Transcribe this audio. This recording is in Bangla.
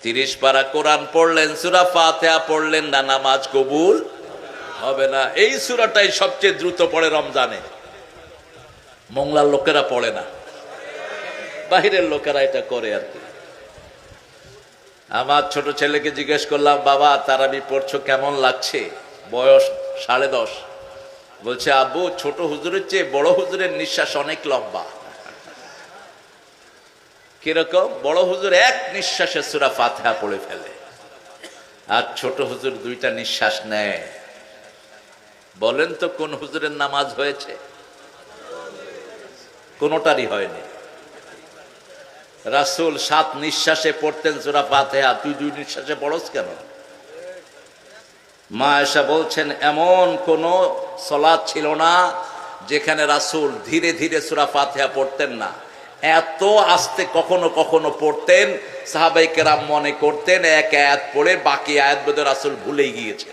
30 পারা কোরআন পড়লেন, সূরা ফাতিহা পড়লেন না, নামাজ কবুল হবে না। এই সূরাটাই সবচেয়ে দ্রুত পড়ে রমজানে, মোংলার লোকেরা পড়ে না, বাহিরের লোকেরা এটা করে আর কি। আমার ছোট ছেলেকে জিজ্ঞেস করলাম, বাবা তারাবি পড়ছো কেমন লাগছে? বয়স 10.5। বলছে, আব্বু ছোট হুজুরের চেয়ে বড় হুজুরের নিঃশ্বাস অনেক লম্বা। কিরকম? বড় হুজুর এক নিঃশ্বাসে সূরা ফাতিহা পড়ে ফেলে, আর ছোট হুজুর 2টা নিঃশ্বাস নেয়। বলেন তো কোন হুজুরের নামাজ হয়েছে? কোনটারই হয়নি। রাসূল 7 নিঃশ্বাসে পড়তেন সূরা ফাতিহা, তুই 2 নিঃশ্বাসে পড়স কেন? মা আয়েশা বলছেন, এমন কোন সালাত ছিল না যেখানে রাসূল ধীরে ধীরে সূরা ফাতিহা পড়তেন না। এত আস্তে কখনো কখনো পড়তেন, সাহাবায়ে কেরাম মনে করতেন এক আয়াত পড়ে বাকি আয়াত বোধহয় রাসূল ভুলেই গিয়েছে।